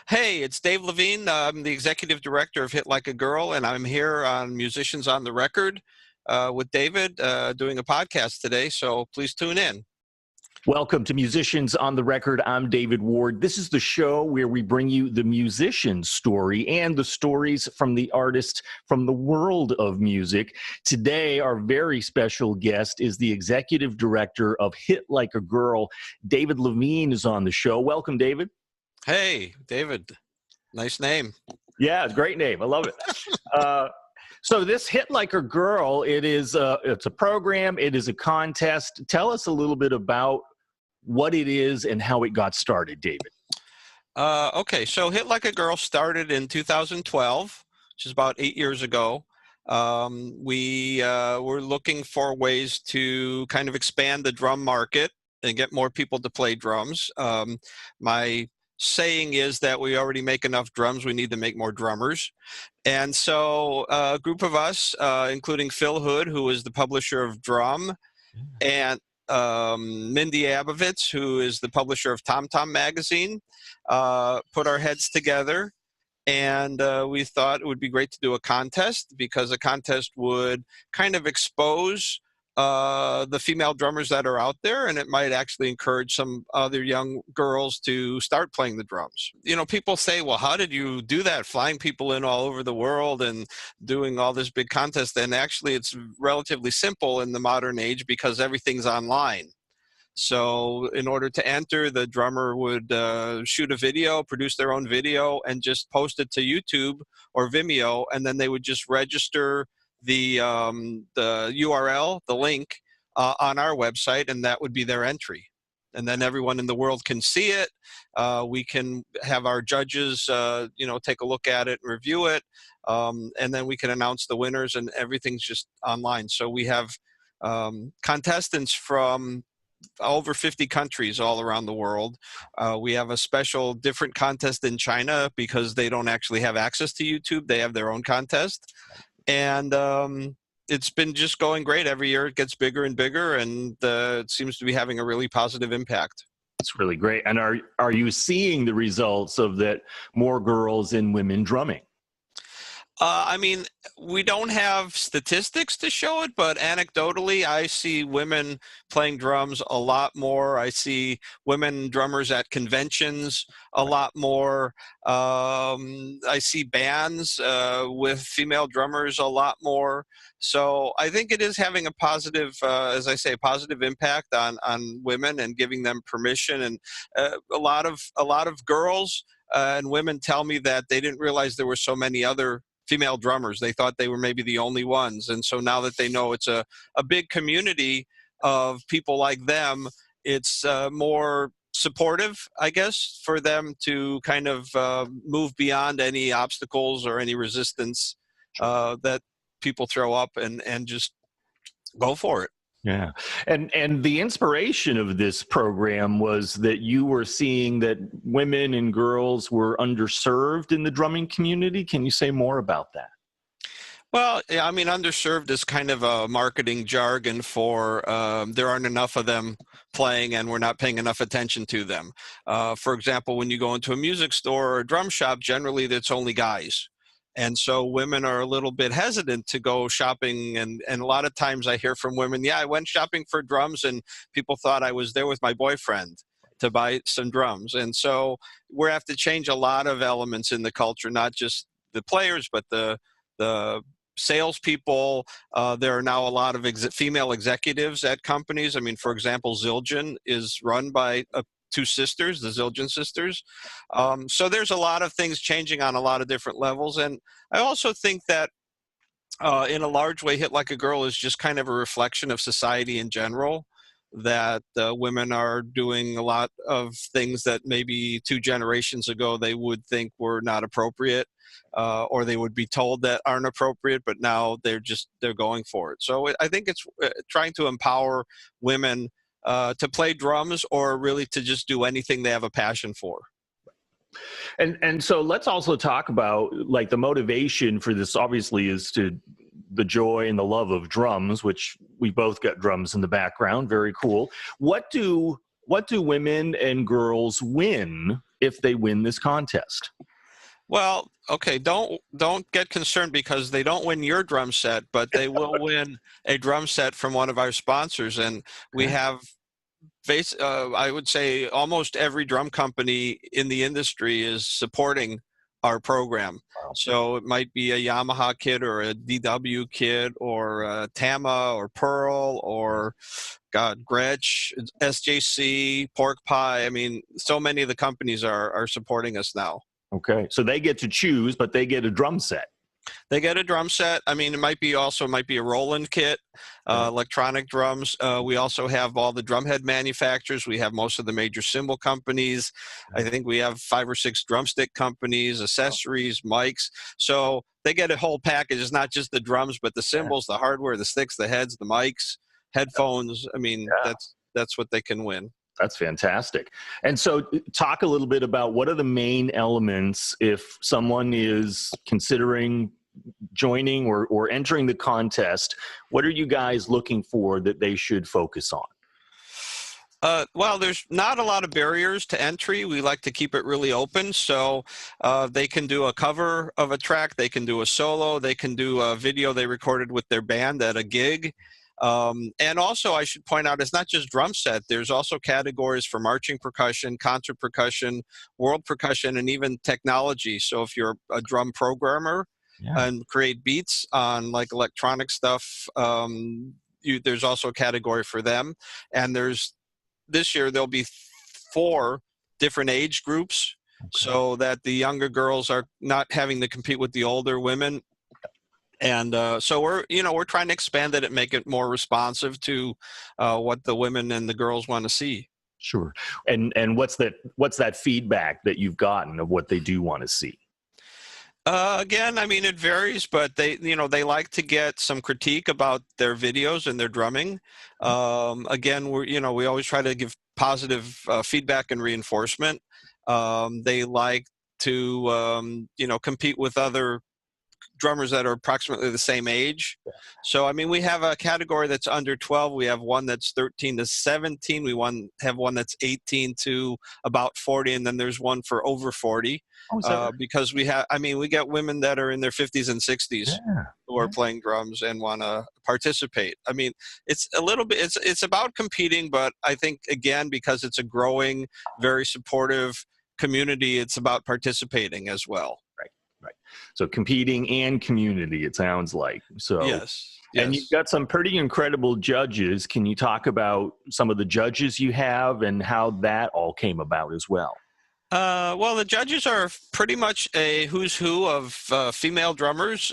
Hey, it's Dave Levine. I'm the executive director of Hit Like a Girl, and I'm here on Musicians on the Record with David doing a podcast today, so please tune in. Welcome to Musicians on the Record. I'm David Ward. This is the show where we bring you the musician's story and the stories from the artists from the world of music. Today, our very special guest is the executive director of Hit Like a Girl. David Levine is on the show. Welcome, David. Hey, David. Nice name. Yeah, great name. I love it. So this Hit Like a Girl, it's a program. It is a contest. Tell us a little bit about what it is and how it got started, David. Okay, so Hit Like a Girl started in 2012, which is about 8 years ago. We were looking for ways to kind of expand the drum market and get more people to play drums. My saying is that we already make enough drums, we need to make more drummers. And so a group of us, including Phil Hood, who is the publisher of Drum, and Mindy Abovitz, who is the publisher of Tom Tom magazine, put our heads together, and we thought it would be great to do a contest, because a contest would kind of expose the female drummers that are out there, and it might actually encourage some other young girls to start playing the drums. You know, people say, well, how did you do that, flying people in all over the world and doing all this big contest? And actually it's relatively simple in the modern age, because everything's online. So in order to enter, the drummer would shoot a video, produce their own video, and just post it to YouTube or Vimeo, and then they would just register the URL, the link, on our website, and that would be their entry. And then everyone in the world can see it. We can have our judges, take a look at it and review it, and then we can announce the winners, and everything's just online. So we have contestants from over 50 countries all around the world. We have a special different contest in China, because they don't actually have access to YouTube. They have their own contest. And it's been just going great. Every year it gets bigger and bigger, and it seems to be having a really positive impact. It's really great. And are you seeing the results of that, more girls and women drumming? I mean, we don't have statistics to show it, but anecdotally, I see women playing drums a lot more. I see women drummers at conventions a lot more. I see bands with female drummers a lot more. So I think it is having a positive, as I say, a positive impact on women, and giving them permission. And a lot of girls and women tell me that they didn't realize there were so many other female drummers. They thought they were maybe the only ones. And so now that they know it's a big community of people like them, it's more supportive, I guess, for them to kind of move beyond any obstacles or any resistance that people throw up, and just go for it. Yeah. And the inspiration of this program was that you were seeing that women and girls were underserved in the drumming community. Can you say more about that? Well, yeah, I mean, underserved is kind of a marketing jargon for there aren't enough of them playing, and we're not paying enough attention to them. For example, when you go into a music store or a drum shop, generally it's only guys. And so women are a little bit hesitant to go shopping. And a lot of times I hear from women, yeah, I went shopping for drums, and people thought I was there with my boyfriend to buy some drums. And so we have to change a lot of elements in the culture, not just the players, but the salespeople. There are now a lot of female executives at companies. I mean, for example, Zildjian is run by two sisters, the Zildjian sisters. So there's a lot of things changing on a lot of different levels. And I also think that in a large way, Hit Like a Girl is just kind of a reflection of society in general, that women are doing a lot of things that maybe 2 generations ago they would think were not appropriate, or they would be told that aren't appropriate, but now they're going for it. So I think it's trying to empower women to play drums, or really to just do anything they have a passion for. And so let's also talk about, like, the motivation for this obviously is the joy and the love of drums, which we both got drums in the background. Very cool. What do women and girls win if they win this contest? Well, okay, don't get concerned because they don't win your drum set, but they will win a drum set from one of our sponsors, and we have I would say almost every drum company in the industry is supporting our program. Wow. So it might be a Yamaha kit or a DW kit or a Tama or Pearl or Gretsch, SJC, Pork Pie. I mean, so many of the companies are supporting us now. Okay, so they get to choose, but they get a drum set. They get a drum set. I mean, it might be a Roland kit, electronic drums. We also have all the drumhead manufacturers. We have most of the major cymbal companies. I think we have 5 or 6 drumstick companies, accessories, mics. So they get a whole package. It's not just the drums, but the cymbals, the hardware, the sticks, the heads, the mics, headphones. I mean, that's what they can win. That's fantastic. And so talk a little bit about what are the main elements if someone is considering joining or entering the contest. What are you guys looking for that they should focus on? Well, there's not a lot of barriers to entry. We like to keep it really open. So they can do a cover of a track. They can do a solo. They can do a video they recorded with their band at a gig. And also, I should point out, it's not just drum set. There's also categories for marching percussion, concert percussion, world percussion, and even technology. So if you're a drum programmer and create beats on like electronic stuff, there's also a category for them. And this year, there'll be 4 different age groups so that the younger girls are not having to compete with the older women. And so we're trying to expand it and make it more responsive to what the women and the girls want to see. Sure. And what's that feedback that you've gotten of what they do want to see? Again, I mean, it varies, but they like to get some critique about their videos and their drumming. Again, we always try to give positive feedback and reinforcement. They like to compete with other drummers that are approximately the same age. So, I mean, we have a category that's under 12. We have one that's 13 to 17. We have one that's 18 to about 40. And then there's one for over 40. Because we get women that are in their 50s and 60s who are playing drums and want to participate. I mean, it's a little bit, it's about competing, but I think, again, because it's a growing, very supportive community, it's about participating as well. Right. So competing and community, it sounds like. So yes. And you've got some pretty incredible judges. Can you talk about some of the judges you have and how that all came about as well? Well, the judges are pretty much a who's who of female drummers.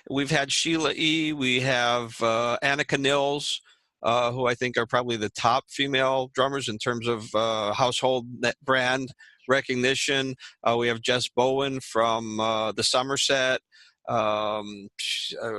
We've had Sheila E. We have Annika Nils, who I think are probably the top female drummers in terms of household brand recognition. We have Jess Bowen from the Somerset.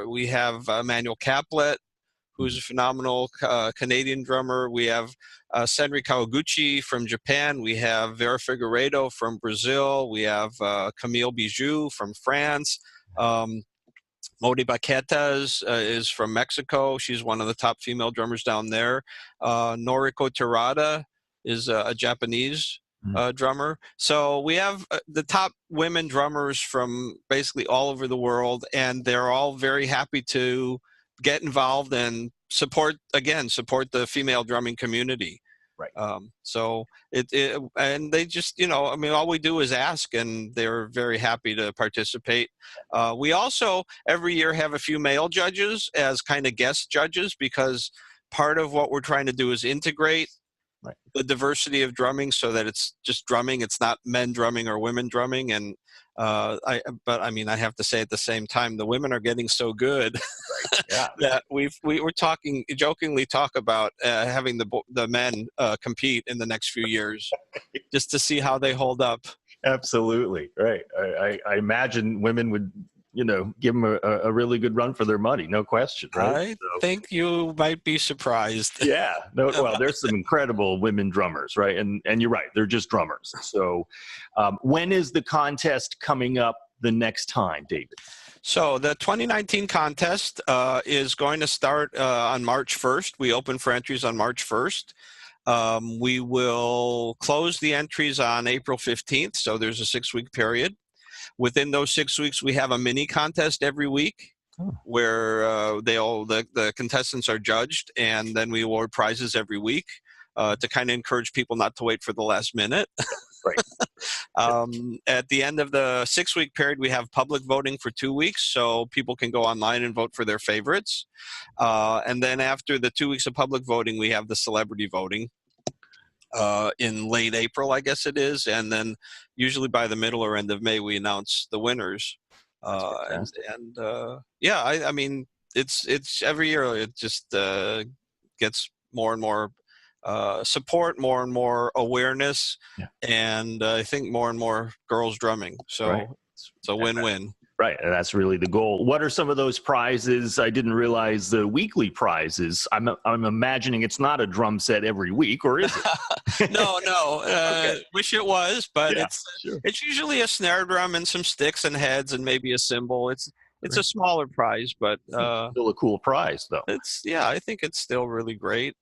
We have Emmanuel Caplet, who's a phenomenal Canadian drummer. We have Senri Kawaguchi from Japan. We have Vera Figueiredo from Brazil. We have Camille Bijou from France. Modi Baquetas is from Mexico. She's one of the top female drummers down there. Noriko Terada is a Japanese drummer. So we have the top women drummers from basically all over the world, and they're all very happy to get involved and support the female drumming community. Right. So and they just, all we do is ask, and they're very happy to participate. We also every year have a few male judges as kind of guest judges, because part of what we're trying to do is integrate the diversity of drumming so that it's just drumming. It's not men drumming or women drumming. And I have to say at the same time, the women are getting so good that we're jokingly talk about having the men compete in the next few years just to see how they hold up. Absolutely. Right. I imagine women would, give them a really good run for their money. No question. Right. I think you might be surprised. Yeah. No, well, there's some incredible women drummers, right? And you're right. They're just drummers. So when is the contest coming up the next time, David? So the 2019 contest is going to start on March 1st. We open for entries on March 1st. We will close the entries on April 15th, so there's a 6-week period. Within those 6 weeks, we have a mini contest every week where the contestants are judged, and then we award prizes every week to kind of encourage people not to wait for the last minute. Right. At the end of the 6-week period, we have public voting for 2 weeks, so people can go online and vote for their favorites. And then after the 2 weeks of public voting, we have the celebrity voting in late April, I guess it is. And then usually by the middle or end of May, we announce the winners. Yeah, I mean, it's every year it just gets more and more support, more and more awareness, and I think more and more girls drumming. So it's a win-win. Right, and that's really the goal. What are some of those prizes? I didn't realize the weekly prizes. I'm imagining it's not a drum set every week, or is it? No. Okay. Wish it was, but it's usually a snare drum and some sticks and heads and maybe a cymbal. It's a smaller prize, but still a cool prize, though. I think it's still really great.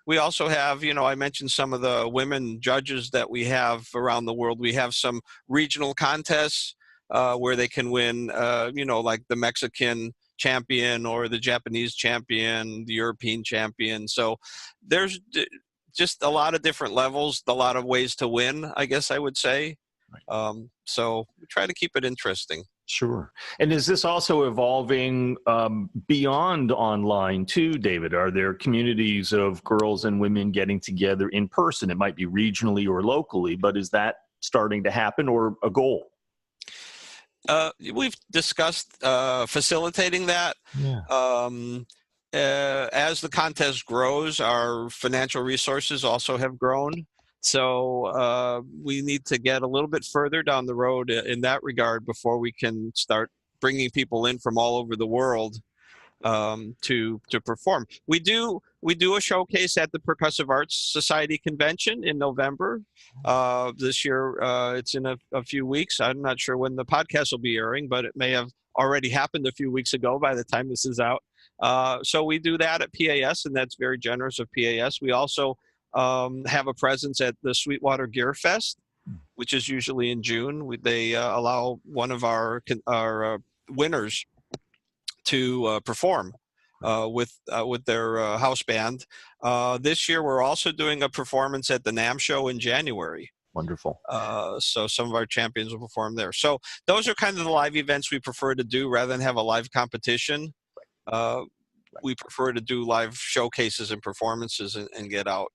We also have, I mentioned some of the women judges that we have around the world. We have some regional contests where they can win, like the Mexican champion or the Japanese champion, the European champion. So there's just a lot of different levels, a lot of ways to win, I guess I would say. So we try to keep it interesting. Sure. And is this also evolving beyond online too, David? Are there communities of girls and women getting together in person? It might be regionally or locally, but is that starting to happen or a goal? We've discussed facilitating that. As the contest grows, our financial resources also have grown. So we need to get a little bit further down the road in that regard before we can start bringing people in from all over the world to perform. We do a showcase at the Percussive Arts Society convention in November. This year, it's in a few weeks. I'm not sure when the podcast will be airing, but it may have already happened a few weeks ago by the time this is out. So we do that at PAS, and that's very generous of PAS. We also have a presence at the Sweetwater Gear Fest, which is usually in June. They allow one of our winners to perform with their house band. This year, we're also doing a performance at the NAMM show in January. Wonderful. So some of our champions will perform there. So those are kind of the live events we prefer to do rather than have a live competition. We prefer to do live showcases and performances and get out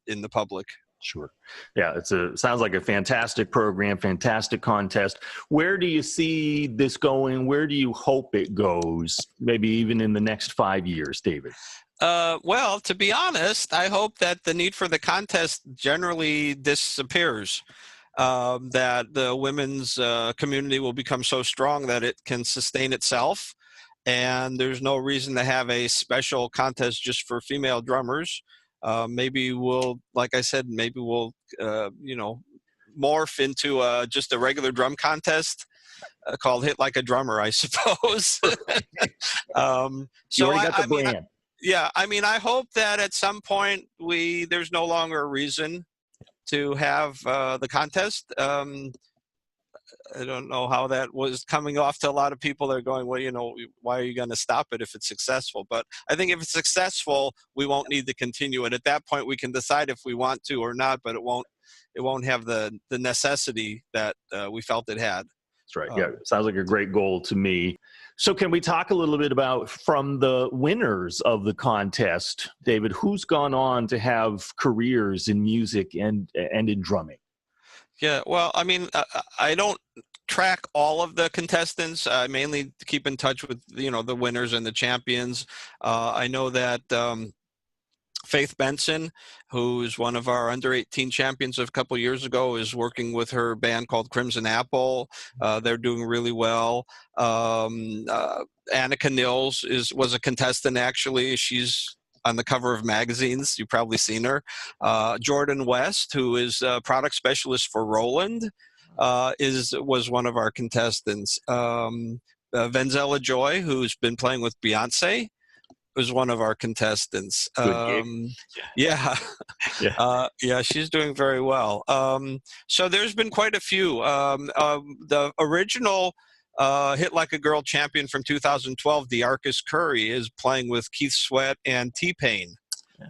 in the public. Sure. Yeah, sounds like a fantastic program, fantastic contest. Where do you see this going? Where do you hope it goes? Maybe even in the next 5 years, David? Well, to be honest, I hope that the need for the contest generally disappears. That the women's community will become so strong that it can sustain itself. And there's no reason to have a special contest just for female drummers. Maybe we'll, like I said, morph into just a regular drum contest called Hit Like a Drummer, I suppose. You already got the brand. I hope that at some point there's no longer a reason to have the contest. I don't know how that was coming off to a lot of people. They're going, well, why are you going to stop it if it's successful? But I think if it's successful, we won't need to continue it. At that point, we can decide if we want to or not, but it won't have the necessity that we felt it had. That's right. Yeah, sounds like a great goal to me. So can we talk a little bit about, from the winners of the contest, David, who's gone on to have careers in music and in drumming? Yeah, well, I don't track all of the contestants. I mainly keep in touch with, the winners and the champions. I know that Faith Benson, who's one of our under-18 champions of a couple years ago, is working with her band called Crimson Apple. They're doing really well. Annika Nils was a contestant, actually. She's on the cover of magazines. You've probably seen her. Jordan West, who is a product specialist for Roland, was one of our contestants. Venzela Joy, who's been playing with Beyonce, was one of our contestants. Good gig. Yeah. Yeah. Yeah, she's doing very well. So there's been quite a few. The original Hit Like a Girl champion from 2012, DeArcus Curry, is playing with Keith Sweat and T-Pain.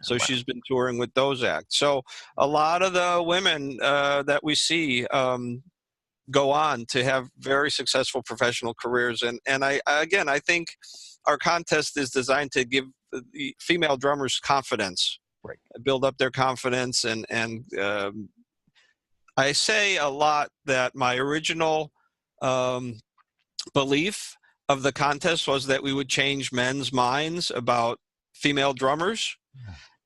So Wow. she's been touring with those acts. So a lot of the women that we see go on to have very successful professional careers. And I think our contest is designed to give the female drummers confidence, Right. build up their confidence. And I say a lot that my original belief of the contest was that we would change men's minds about female drummers.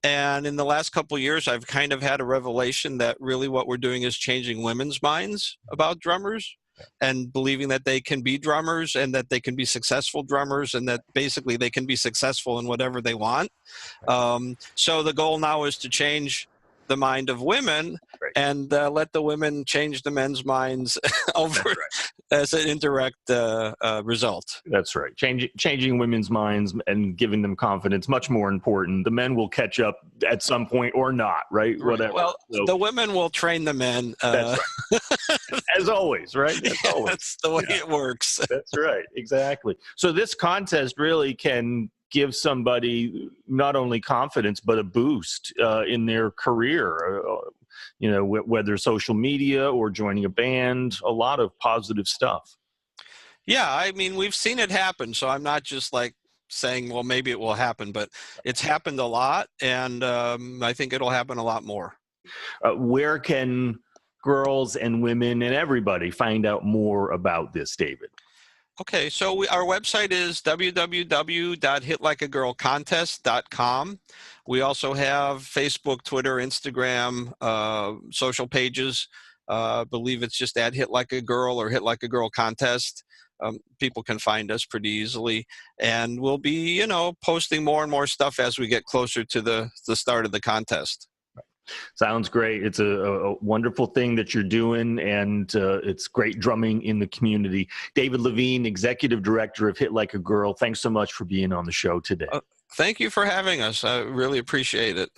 And in the last couple of years, I've kind of had a revelation that really what we're doing is changing women's minds about drummers and believing that they can be drummers and that they can be successful drummers and that basically they can be successful in whatever they want. So the goal now is to change the mind of women and let the women change the men's minds over as an indirect result. That's right. Changing women's minds and giving them confidence, much more important. The men will catch up at some point or not, right? Whatever. Well, so, the women will train the men. That's right. As always, right? That's the way it works. That's right. Exactly. So this contest really can give somebody not only confidence, but a boost in their career, whether social media or joining a band, a lot of positive stuff. Yeah, I mean, we've seen it happen. So I'm not just like saying, well, maybe it will happen, but it's happened a lot. And I think it'll happen a lot more. Where can girls and women and everybody find out more about this, David? Okay, so our website is www.hitlikeagirlcontest.com. We also have Facebook, Twitter, Instagram, social pages. I believe it's just at Hit Like a Girl or Hit Like a Girl Contest. People can find us pretty easily. And we'll be, posting more and more stuff as we get closer to the start of the contest. Sounds great. It's a wonderful thing that you're doing, and it's great drumming in the community. David Levine, Executive Director of Hit Like a Girl, thanks so much for being on the show today. Thank you for having us. I really appreciate it.